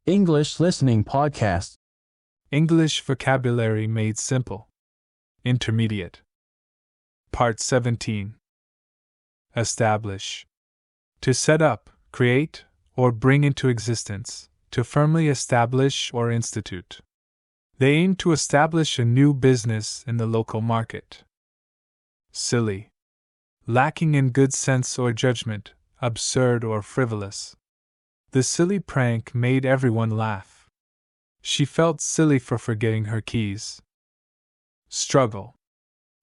English Listening Podcast. English Vocabulary Made Simple. Intermediate. Part 17. Establish. To set up, create, or bring into existence, to firmly establish or institute. They aim to establish a new business in the local market. Silly. Lacking in good sense or judgment, absurd or frivolous. The silly prank made everyone laugh. She felt silly for forgetting her keys. Struggle.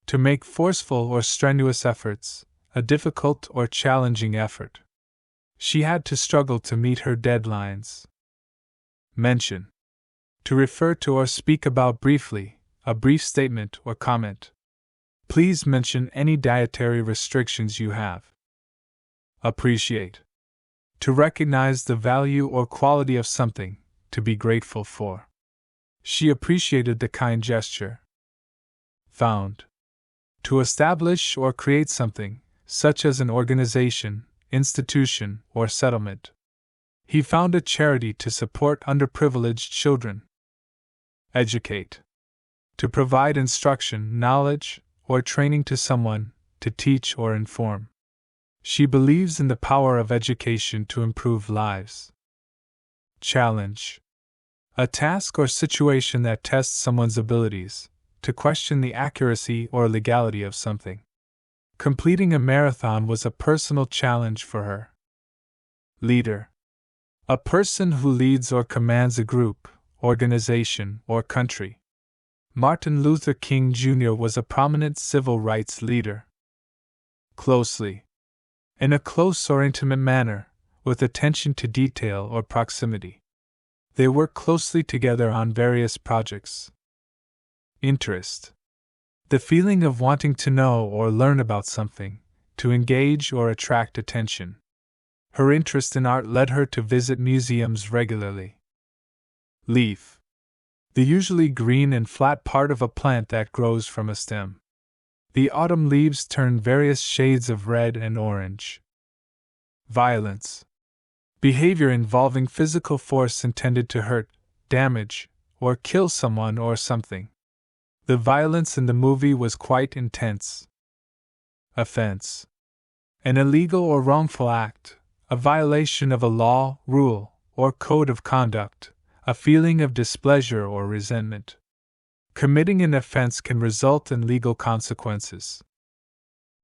To make forceful or strenuous efforts, a difficult or challenging effort. She had to struggle to meet her deadlines. Mention. To refer to or speak about briefly, a brief statement or comment. Please mention any dietary restrictions you have. Appreciate. To recognize the value or quality of something, to be grateful for. She appreciated the kind gesture. Found. To establish or create something, such as an organization, institution, or settlement. He found a charity to support underprivileged children. Educate. To provide instruction, knowledge, or training to someone, to teach or inform. She believes in the power of education to improve lives. Challenge. A task or situation that tests someone's abilities, to question the accuracy or legality of something. Completing a marathon was a personal challenge for her. Leader. A person who leads or commands a group, organization, or country. Martin Luther King Jr. was a prominent civil rights leader. Closely. In a close or intimate manner, with attention to detail or proximity. They work closely together on various projects. Interest. The feeling of wanting to know or learn about something, to engage or attract attention. Her interest in art led her to visit museums regularly. Leaf. The usually green and flat part of a plant that grows from a stem. The autumn leaves turn various shades of red and orange. Violence. Behavior involving physical force intended to hurt, damage, or kill someone or something. The violence in the movie was quite intense. Offense. An illegal or wrongful act, a violation of a law, rule, or code of conduct, a feeling of displeasure or resentment. Committing an offense can result in legal consequences.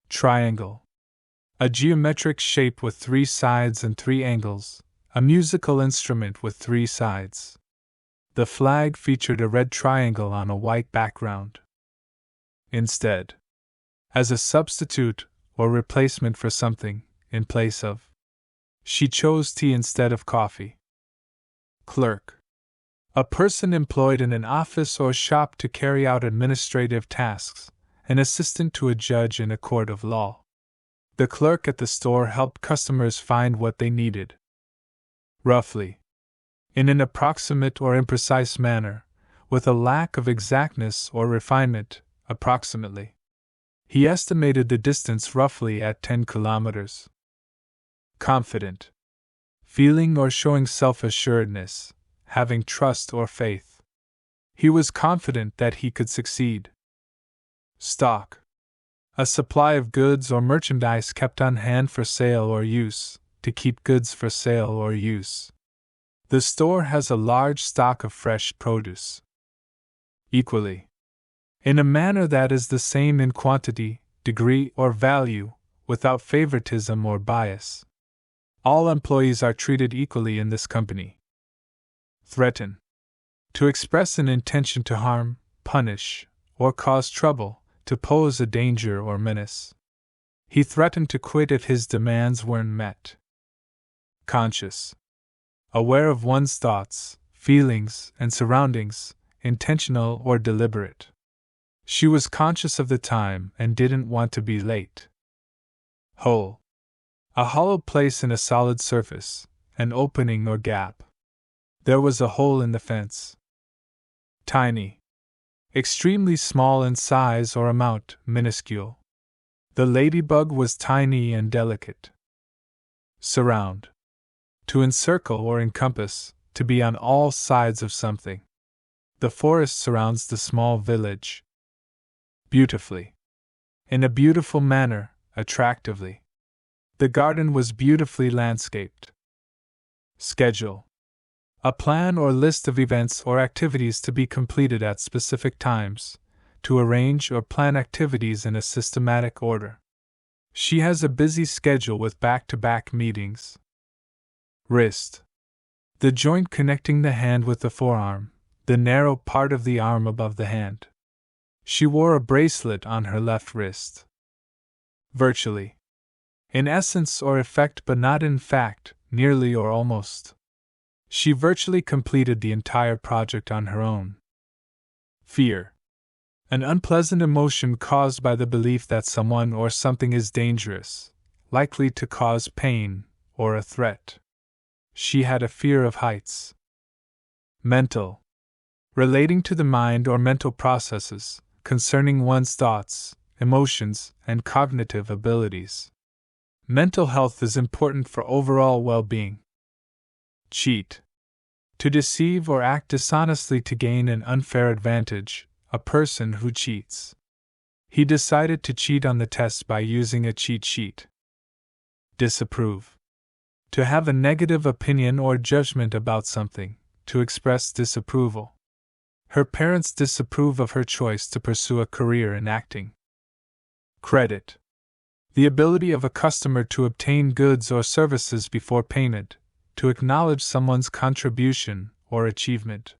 Triangle. A geometric shape with 3 sides and 3 angles, a musical instrument with 3 sides. The flag featured a red triangle on a white background. Instead. As a substitute or replacement for something, in place of. She chose tea instead of coffee. Clerk. A person employed in an office or shop to carry out administrative tasks, an assistant to a judge in a court of law. The clerk at the store helped customers find what they needed. Roughly. In an approximate or imprecise manner, with a lack of exactness or refinement, approximately. He estimated the distance roughly at 10 kilometers. Confident. Feeling or showing self-assuredness, having trust or faith. He was confident that he could succeed. Stock. A supply of goods or merchandise kept on hand for sale or use, to keep goods for sale or use. The store has a large stock of fresh produce. Equally. In a manner that is the same in quantity, degree, or value, without favoritism or bias. All employees are treated equally in this company. Threaten. To express an intention to harm, punish, or cause trouble, to pose a danger or menace. He threatened to quit if his demands weren't met. Conscious. Aware of one's thoughts, feelings, and surroundings, intentional or deliberate. She was conscious of the time and didn't want to be late. Hole. A hollow place in a solid surface, an opening or gap. There was a hole in the fence. Tiny. Extremely small in size or amount, minuscule. The ladybug was tiny and delicate. Surround. To encircle or encompass, to be on all sides of something. The forest surrounds the small village. Beautifully. In a beautiful manner, attractively. The garden was beautifully landscaped. Schedule. A plan or list of events or activities to be completed at specific times, to arrange or plan activities in a systematic order. She has a busy schedule with back-to-back meetings. Wrist. The joint connecting the hand with the forearm, the narrow part of the arm above the hand. She wore a bracelet on her left wrist. Virtually. In essence or effect but not in fact, nearly or almost. She virtually completed the entire project on her own. Fear. An unpleasant emotion caused by the belief that someone or something is dangerous, likely to cause pain, or a threat. She had a fear of heights. Mental. Relating to the mind or mental processes, concerning one's thoughts, emotions, and cognitive abilities. Mental health is important for overall well-being. Cheat. To deceive or act dishonestly to gain an unfair advantage, a person who cheats. He decided to cheat on the test by using a cheat sheet. Disapprove. To have a negative opinion or judgment about something, to express disapproval. Her parents disapprove of her choice to pursue a career in acting. Credit. The ability of a customer to obtain goods or services before payment, to acknowledge someone's contribution or achievement.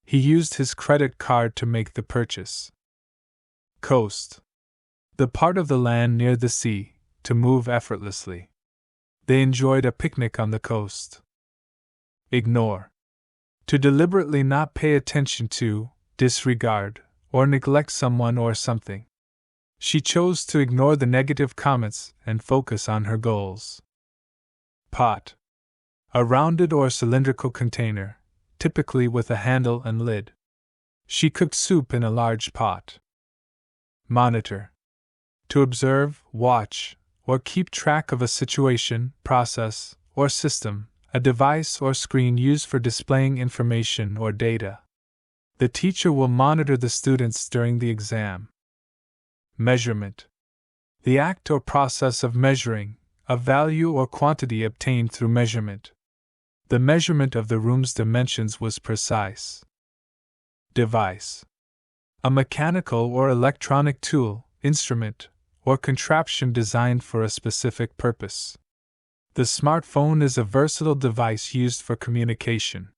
He used his credit card to make the purchase. Coast. The part of the land near the sea, to move effortlessly. They enjoyed a picnic on the coast. Ignore. To deliberately not pay attention to, disregard, or neglect someone or something. She chose to ignore the negative comments and focus on her goals. Pot. A rounded or cylindrical container, typically with a handle and lid. She cooked soup in a large pot. Monitor. To observe, watch, or keep track of a situation, process, or system, a device or screen used for displaying information or data. The teacher will monitor the students during the exam. Measurement. The act or process of measuring, a value or quantity obtained through measurement. The measurement of the room's dimensions was precise. Device. A mechanical or electronic tool, instrument, or contraption designed for a specific purpose. The smartphone is a versatile device used for communication.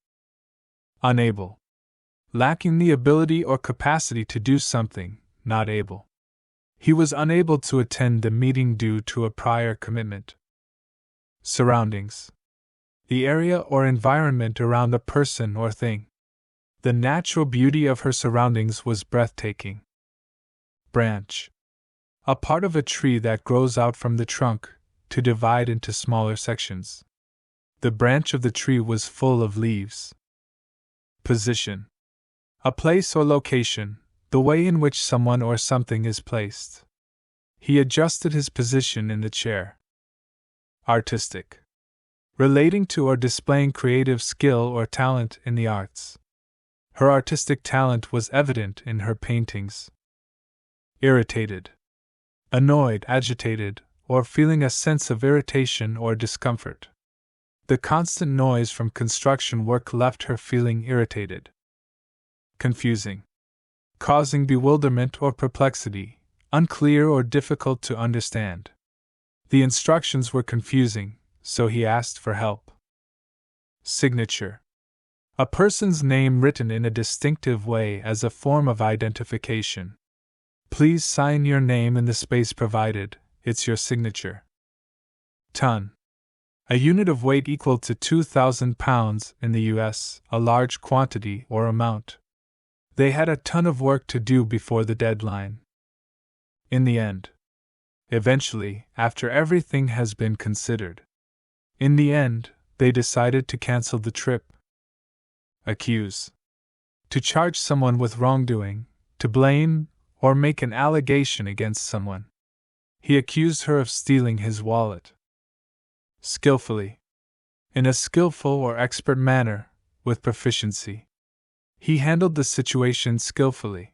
Unable. Lacking the ability or capacity to do something, not able. He was unable to attend the meeting due to a prior commitment. Surroundings. The area or environment around a person or thing. The natural beauty of her surroundings was breathtaking. Branch. A part of a tree that grows out from the trunk, to divide into smaller sections. The branch of the tree was full of leaves. Position. A place or location, the way in which someone or something is placed. He adjusted his position in the chair. Artistic. Relating to or displaying creative skill or talent in the arts. Her artistic talent was evident in her paintings. Irritated. Annoyed, agitated, or feeling a sense of irritation or discomfort. The constant noise from construction work left her feeling irritated. Confusing. Causing bewilderment or perplexity, unclear or difficult to understand. The instructions were confusing, so he asked for help. Signature. A person's name written in a distinctive way as a form of identification. Please sign your name in the space provided, it's your signature. Ton. A unit of weight equal to 2,000 pounds in the US, a large quantity or amount. They had a ton of work to do before the deadline. In the end. Eventually, after everything has been considered. In the end, they decided to cancel the trip. Accuse. To charge someone with wrongdoing, to blame, or make an allegation against someone. He accused her of stealing his wallet. Skillfully. In a skillful or expert manner, with proficiency. He handled the situation skillfully.